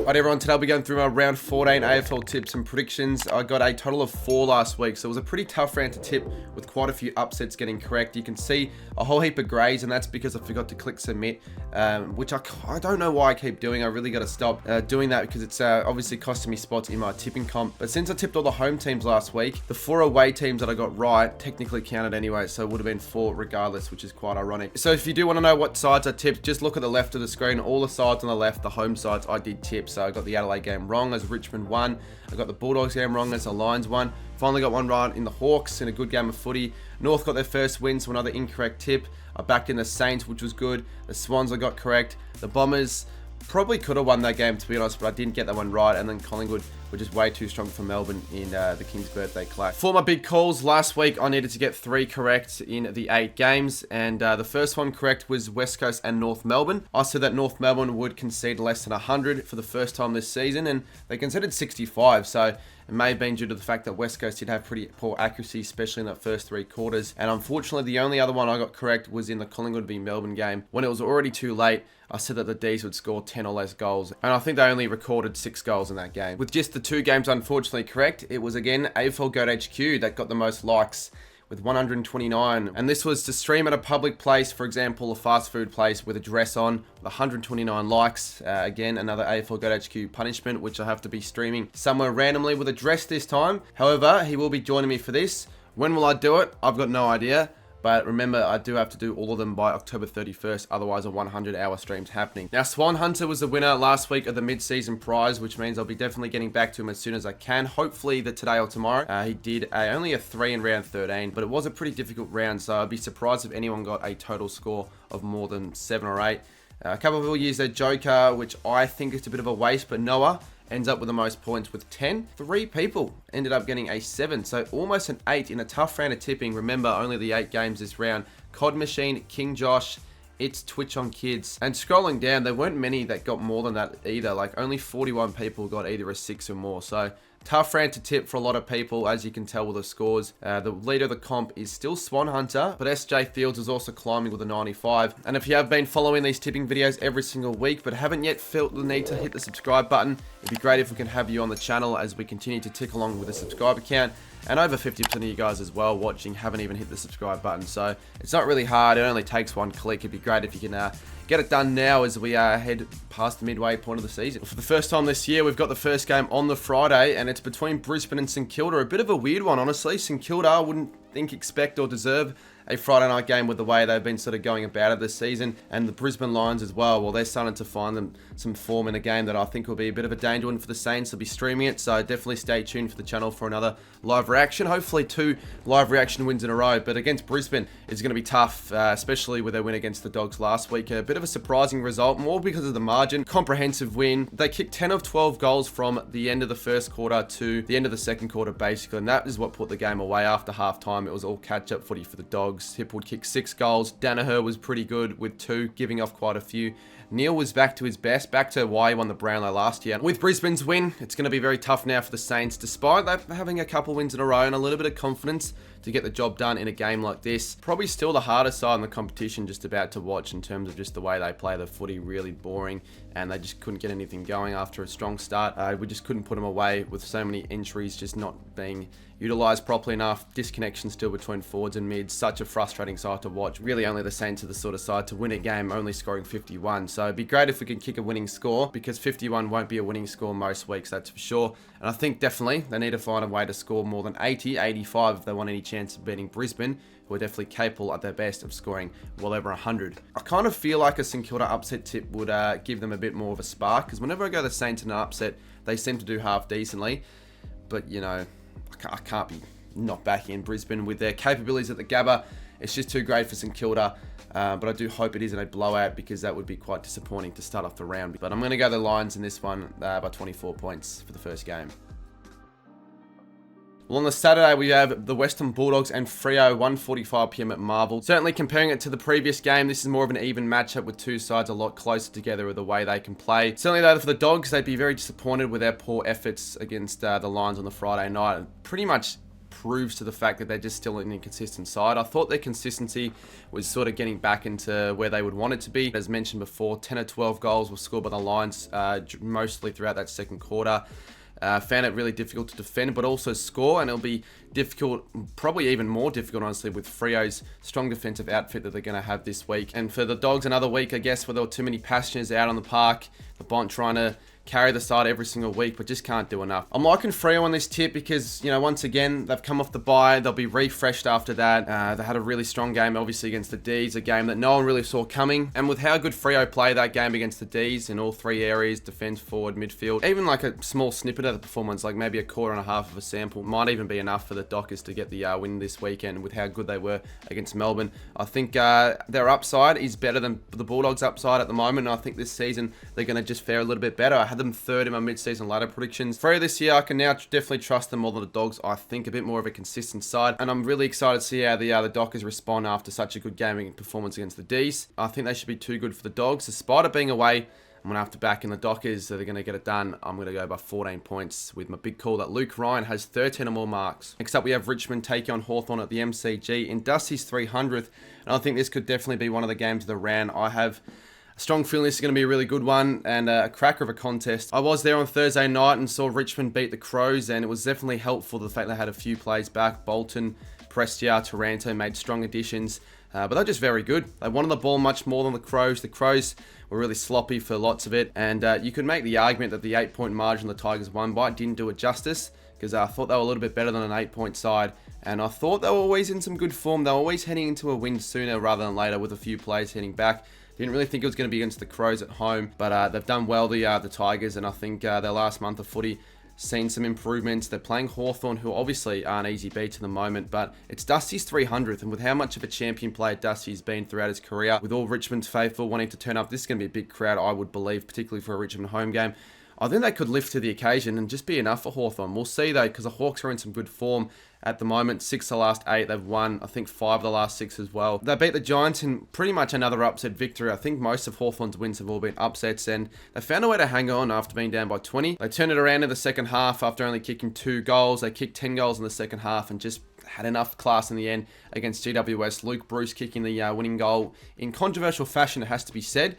Alright everyone, today I'll be going through my round 14 AFL tips and predictions. I got a total of 4 last week, so it was a pretty tough round to tip with quite a few upsets getting correct. You can see a whole heap of greys, and that's because I forgot to click submit, which I don't know why I keep doing. I really got to stop doing that because it's obviously costing me spots in my tipping comp. But since I tipped all the home teams last week, the 4 away teams that I got right technically counted anyway, so it would have been 4 regardless, which is quite ironic. So if you do want to know what sides I tipped, just look at the left of the screen. All the sides on the left, the home sides, I did tip. So I got the Adelaide game wrong as Richmond won. I got the Bulldogs game wrong as the Lions won. Finally got one right in the Hawks in a good game of footy. North got their first win, so another incorrect tip. I backed in the Saints, which was good. The Swans I got correct. The Bombers probably could have won that game, to be honest, but I didn't get that one right. And then Collingwood were just way too strong for Melbourne in the King's birthday clash. For my big calls, last week I needed to get 3 correct in the 8 games. And the first one correct was West Coast and North Melbourne. I said that North Melbourne would concede less than 100 for the first time this season, and they conceded 65. So it may have been due to the fact that West Coast did have pretty poor accuracy, especially in that first 3 quarters. And unfortunately, the only other one I got correct was in the Collingwood v Melbourne game. When it was already too late, I said that the D's would score 10 or less goals. And I think they only recorded 6 goals in that game. With just the 2 games unfortunately correct, it was again AFL Goat HQ that got the most likes with 129. And this was to stream at a public place, for example, a fast food place with a dress on, with 129 likes. Again, another AFL Goat HQ punishment, which I have to be streaming somewhere randomly with a dress this time. However, he will be joining me for this. When will I do it? I've got no idea. But remember, I do have to do all of them by October 31st, otherwise a 100-hour stream's happening. Now, Swan Hunter was the winner last week of the mid-season prize, which means I'll be definitely getting back to him as soon as I can, hopefully either today or tomorrow. He did only a 3 in round 13, but it was a pretty difficult round, so I'd be surprised if anyone got a total score of more than 7 or 8. A couple of people used their Joker, which I think is a bit of a waste, but Noah ends up with the most points with 10. 3 people ended up getting a 7, so almost an 8 in a tough round of tipping. Remember, only the 8 games this round. Cod Machine, King Josh, It's Twitch on Kids. And scrolling down, there weren't many that got more than that either. Like, only 41 people got either a 6 or more. So tough round to tip for a lot of people, as you can tell with the scores. The leader of the comp is still Swan Hunter, but SJ Fields is also climbing with a 95. And if you have been following these tipping videos every single week, but haven't yet felt the need to hit the subscribe button, it'd be great if we can have you on the channel as we continue to tick along with the subscriber count. And over 50% of you guys as well watching haven't even hit the subscribe button. So it's not really hard. It only takes 1 click. It'd be great if you can get it done now as we head past the midway point of the season. For the first time this year, we've got the first game on the Friday, and it's between Brisbane and St Kilda. A bit of a weird one, honestly. St Kilda, I wouldn't expect or deserve a Friday night game with the way they've been sort of going about it this season. And the Brisbane Lions as well. Well, they're starting to find them some form in a game that I think will be a bit of a danger one for the Saints. They'll be streaming it, so definitely stay tuned for the channel for another live reaction. Hopefully 2 live reaction wins in a row. But against Brisbane, it's going to be tough, especially with their win against the Dogs last week. A bit of a surprising result, more because of the margin. Comprehensive win. They kicked 10 of 12 goals from the end of the first quarter to the end of the second quarter, basically. And that is what put the game away after halftime. It was all catch-up footy for the Dogs. Hipwood kicked 6 goals. Danaher was pretty good with 2, giving off quite a few. Neil was back to his best, back to why he won the Brownlow last year. With Brisbane's win, it's going to be very tough now for the Saints, despite having a couple wins in a row and a little bit of confidence to get the job done in a game like this. Probably still the hardest side in the competition just about to watch in terms of just the way they play the footy. Really boring, and they just couldn't get anything going after a strong start. We just couldn't put them away with so many injuries just not being utilised properly enough. Disconnection still between forwards and mids. Such a frustrating side to watch. Really only the Saints are the sort of side to win a game only scoring 51. So it'd be great if we could kick a winning score, because 51 won't be a winning score most weeks, that's for sure. And I think definitely they need to find a way to score more than 80, 85 if they want any chance of beating Brisbane, who are definitely capable at their best of scoring well over 100. I kind of feel like a St Kilda upset tip would give them a bit more of a spark, because whenever I go the Saints in an upset, they seem to do half decently. But, you know, I can't be not backing in Brisbane with their capabilities at the Gabba. It's just too great for St Kilda. But I do hope it isn't a blowout, because that would be quite disappointing to start off the round. But I'm going to go the Lions in this one by 24 points for the first game. Well, on the Saturday, we have the Western Bulldogs and Freo, 1:45 PM at Marvel. Certainly comparing it to the previous game, this is more of an even matchup with 2 sides a lot closer together with the way they can play. Certainly, though, for the Dogs, they'd be very disappointed with their poor efforts against the Lions on the Friday night. Pretty much proves to the fact that they're just still an inconsistent side. I thought their consistency was sort of getting back into where they would want it to be. As mentioned before, 10 or 12 goals were scored by the Lions mostly throughout that second quarter. Found it really difficult to defend, but also score, and it'll be difficult, probably even more difficult, honestly, with Freo's strong defensive outfit that they're going to have this week. And for the Dogs, another week, I guess, where there were too many passengers out on the park, the Bont trying to carry the side every single week, but just can't do enough. I'm liking Freo on this tip because, you know, once again, they've come off the bye. They'll be refreshed after that. They had a really strong game, obviously, against the D's, a game that no one really saw coming. And with how good Freo play that game against the D's in all three areas, defense, forward, midfield, even like a small snippet of the performance, like maybe a quarter and a half of a sample, might even be enough for the Dockers to get the win this weekend with how good they were against Melbourne. I think their upside is better than the Bulldogs' upside at the moment, and I think this season they're going to just fare a little bit better. I had them third in my mid-season ladder predictions. Freo this year, I can now definitely trust them more than the Dogs. I think a bit more of a consistent side, and I'm really excited to see how the Dockers respond after such a good gaming performance against the D's. I think they should be too good for the Dogs. Despite it being away, I'm going to have to back in the Dockers, so they're going to get it done. I'm going to go by 14 points with my big call that Luke Ryan has 13 or more marks. Next up, we have Richmond taking on Hawthorn at the MCG in Dusty's 300th, and I think this could definitely be one of the games of the round. I have a strong feeling this is going to be a really good one and a cracker of a contest. I was there on Thursday night and saw Richmond beat the Crows, and it was definitely helpful the fact they had a few plays back. Bolton, Prestia, Taranto made strong additions. But they're just very good. They wanted the ball much more than the Crows. The Crows were really sloppy for lots of it. And you could make the argument that the 8-point margin the Tigers won by didn't do it justice, because I thought they were a little bit better than an 8-point side. And I thought they were always in some good form. They were always heading into a win sooner rather than later with a few plays heading back. Didn't really think it was going to be against the Crows at home. But they've done well, the Tigers. And I think their last month of footy seen some improvements. They're playing Hawthorn, who obviously aren't easy beats at the moment, but it's Dusty's 300th, and with how much of a champion player Dusty's been throughout his career, with all Richmond's faithful wanting to turn up, this is going to be a big crowd, I would believe, particularly for a Richmond home game. I think they could lift to the occasion and just be enough for Hawthorn. We'll see though, because the Hawks are in some good form at the moment. 6 of the last 8 they've won. I think 5 of the last 6 as well. They beat the Giants in pretty much another upset victory. I think most of Hawthorn's wins have all been upsets, and they found a way to hang on after being down by 20. They turned it around in the second half after only kicking 2 goals. They kicked 10 goals in the second half and just had enough class in the end against GWS. Luke Bruce kicking the winning goal in controversial fashion, it has to be said.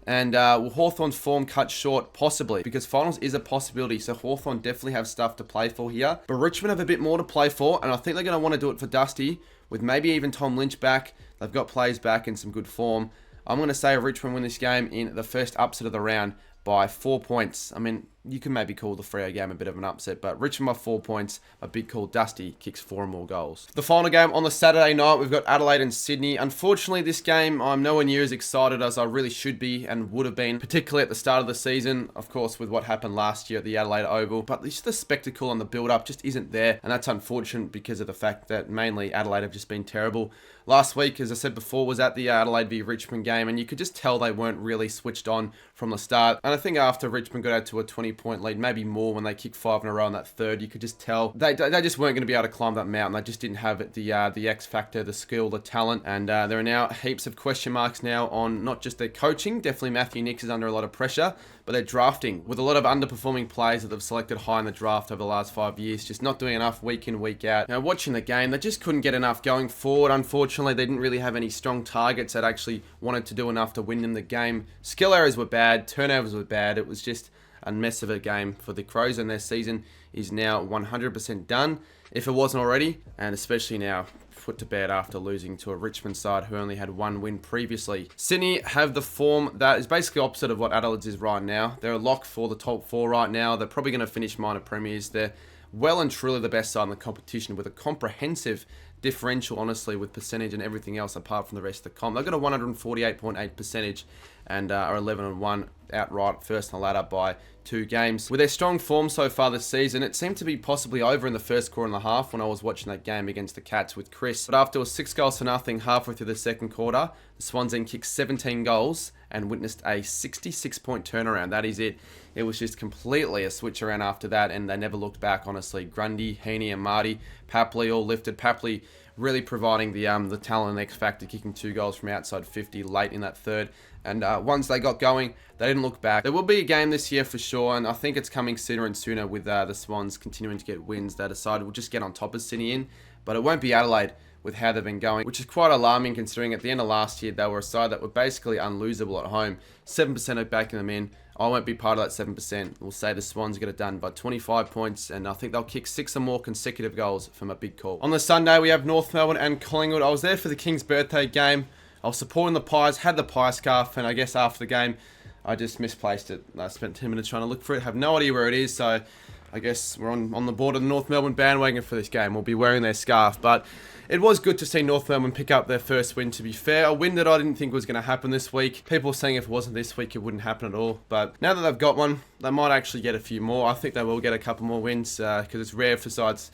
And will Hawthorn's form cut short? Possibly, because finals is a possibility, so Hawthorn definitely have stuff to play for here. But Richmond have a bit more to play for, and I think they're going to want to do it for Dusty, with maybe even Tom Lynch back. They've got players back in some good form. I'm going to say Richmond win this game in the first upset of the round by 4 points. I mean, you can maybe call the Freo game a bit of an upset, but Richmond by 4 points, a big call. Dusty kicks 4 or more goals. The final game on the Saturday night, we've got Adelaide and Sydney. Unfortunately, this game, I'm nowhere near as excited as I really should be and would have been, particularly at the start of the season, of course, with what happened last year at the Adelaide Oval. But just the spectacle and the build-up just isn't there, and that's unfortunate because of the fact that mainly Adelaide have just been terrible. Last week, as I said before, was at the Adelaide v Richmond game, and you could just tell they weren't really switched on from the start. And I think after Richmond got out to a 20-point lead, maybe more when they kicked 5 in a row in that third, you could just tell they just weren't going to be able to climb that mountain. They just didn't have the X factor, the skill, the talent, and there are now heaps of question marks now on not just their coaching. Definitely Matthew Nicks is under a lot of pressure, but their drafting, with a lot of underperforming players that they've selected high in the draft over the last 5 years, just not doing enough week in, week out. Now, watching the game, they just couldn't get enough going forward. Unfortunately, they didn't really have any strong targets that actually wanted to do enough to win in the game. Skill errors were bad, turnovers were bad. It was just a mess of a game for the Crows, and their season is now 100% done, if it wasn't already, and especially now put to bed after losing to a Richmond side who only had 1 win previously. Sydney have the form that is basically opposite of what Adelaide's is right now. They're a lock for the top 4 right now. They're probably going to finish minor premiers. They're well and truly the best side in the competition with a comprehensive differential, honestly, with percentage and everything else apart from the rest of the comp. They've got a 148.8 percentage and are 11-1 outright, first on the ladder by 2 games. With their strong form so far this season, it seemed to be possibly over in the first quarter and a half when I was watching that game against the Cats with Chris. But after a 6-0 halfway through the second quarter, the Swans then kicked 17 goals and witnessed a 66-point turnaround. That is it. It was just completely a switch around after that, and they never looked back, honestly. Grundy, Heaney and Marty, Papley all lifted. Papley really providing the talent and X factor, kicking 2 goals from outside 50 late in that third. And once they got going, they didn't look back. There will be a game this year for sure, and I think it's coming sooner and sooner with the Swans continuing to get wins. They decided we'll just get on top of Sydney in, but it won't be Adelaide with how they've been going, which is quite alarming considering at the end of last year, they were a side that were basically unlosable at home. 7% of backing them in. I won't be part of that 7%. We'll say the Swans get it done by 25 points, and I think they'll kick 6 or more consecutive goals from a big call. On the Sunday, we have North Melbourne and Collingwood. I was there for the King's birthday game. I was supporting the Pies, had the Pie scarf, and I guess after the game, I just misplaced it. I spent 10 minutes trying to look for it, have no idea where it is, so I guess we're on the board of the North Melbourne bandwagon for this game. We'll be wearing their scarf, but it was good to see North Melbourne pick up their first win, to be fair. A win that I didn't think was going to happen this week. People were saying if it wasn't this week, it wouldn't happen at all. But now that they've got one, they might actually get a few more. I think they will get a couple more wins because it's rare for sides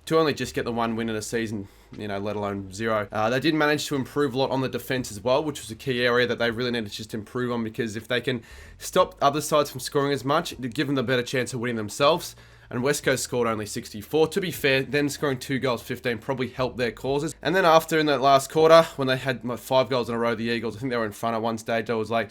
to only just get the 1 win in a season, let alone 0. They did manage to improve a lot on the defence as well, which was a key area that they really needed to just improve on, because if they can stop other sides from scoring as much, it'd give them a better chance of winning themselves. And West Coast scored only 64. To be fair, them scoring 2 goals, 15 probably helped their causes. And then after, in that last quarter, when they had 5 goals in a row, the Eagles, I think they were in front at one stage, I was like,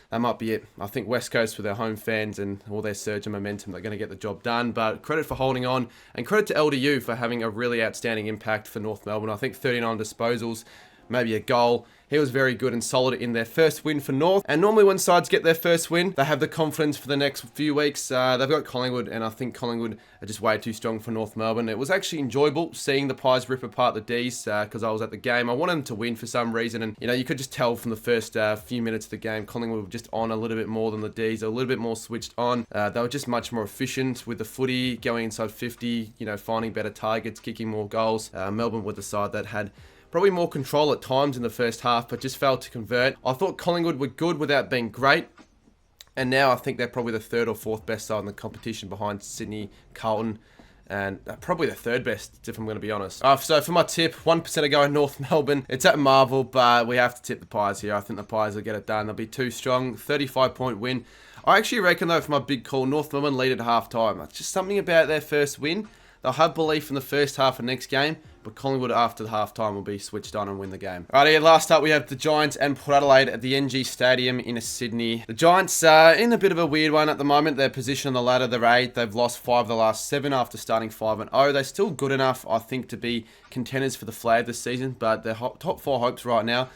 that might be it. I think West Coast, with their home fans and all their surge and momentum, they're going to get the job done. But credit for holding on, and credit to LDU for having a really outstanding impact for North Melbourne. I think 39 disposals, maybe a goal. He was very good and solid in their first win for North. And normally when sides get their first win, they have the confidence for the next few weeks. They've got Collingwood, and I think Collingwood are just way too strong for North Melbourne. It was actually enjoyable seeing the Pies rip apart the Ds because I was at the game. I wanted them to win for some reason, and you could just tell from the first few minutes of the game, Collingwood were just on a little bit more than the Ds. They were a little bit more switched on. They were just much more efficient with the footy, going inside 50, finding better targets, kicking more goals. Melbourne were the side that had probably more control at times in the first half, but just failed to convert. I thought Collingwood were good without being great, and now I think they're probably the 3rd or 4th best side in the competition behind Sydney, Carlton, and probably the 3rd best, if I'm going to be honest. So for my tip, 1% of going North Melbourne. It's at Marvel, but we have to tip the Pies here. I think the Pies will get it done. They'll be too strong. 35-point win. I actually reckon, though, for my big call, North Melbourne lead at half-time. It's just something about their first win. They'll have belief in the first half of next game, but Collingwood after the half-time will be switched on and win the game. Alrighty, last up we have the Giants and Port Adelaide at the NG Stadium in Sydney. The Giants are in a bit of a weird one at the moment. Their position on the ladder, they're 8th. They've lost 5 of the last 7 after starting 5-0. They're still good enough, I think, to be contenders for the flag this season, but their top 4 hopes right now,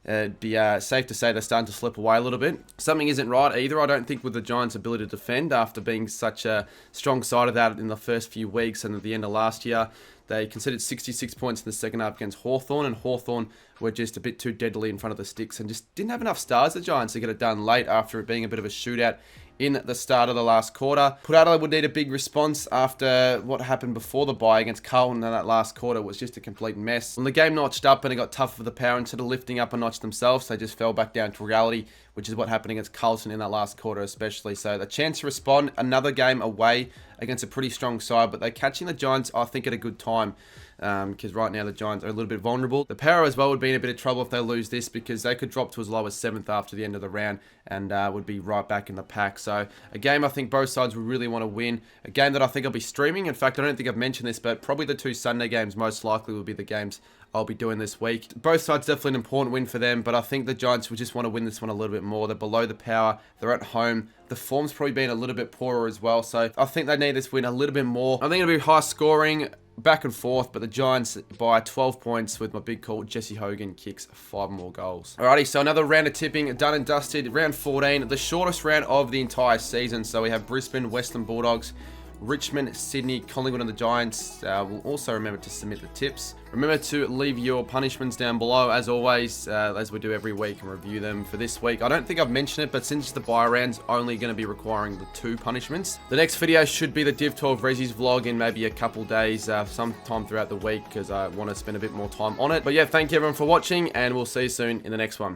it'd be safe to say they're starting to slip away a little bit. Something isn't right either, I don't think, with the Giants' ability to defend after being such a strong side of that in the first few weeks and at the end of last year. They conceded 66 points in the second half against Hawthorn, and Hawthorn were just a bit too deadly in front of the sticks and just didn't have enough stars, the Giants, to get it done late after it being a bit of a shootout in the start of the last quarter. Port Adelaide would need a big response after what happened before the bye against Carlton, and that last quarter was just a complete mess. When the game notched up and it got tough for the Power, instead of lifting up a notch themselves, they just fell back down to reality, which is what happened against Carlton in that last quarter especially. So the chance to respond, another game away against a pretty strong side, but they're catching the Giants, I think, at a good time. Because right now the Giants are a little bit vulnerable. The Power as well would be in a bit of trouble if they lose this, because they could drop to as low as 7th after the end of the round and would be right back in the pack. So a game I think both sides would really want to win. A game that I think I'll be streaming. In fact, I don't think I've mentioned this, but probably the 2 Sunday games most likely will be the games I'll be doing this week. Both sides definitely an important win for them, but I think the Giants would just want to win this one a little bit more. They're below the Power. They're at home. The form's probably been a little bit poorer as well, so I think they need this win a little bit more. I think it'll be high scoring, back and forth, but the Giants by 12 points with my big call. Jesse Hogan kicks 5 more goals. Alrighty, so another round of tipping done and dusted. Round 14, the shortest round of the entire season. So we have Brisbane, Western Bulldogs, Richmond, Sydney, Collingwood and the Giants. We'll also remember to submit the tips. Remember to leave your punishments down below, as always, as we do every week, and review them for this week. I don't think I've mentioned it, but since the bye round's only going to be requiring the 2 punishments, the next video should be the Div 12 Rezzies vlog in maybe a couple days, sometime throughout the week, because I want to spend a bit more time on it. But yeah, thank you everyone for watching, and we'll see you soon in the next one.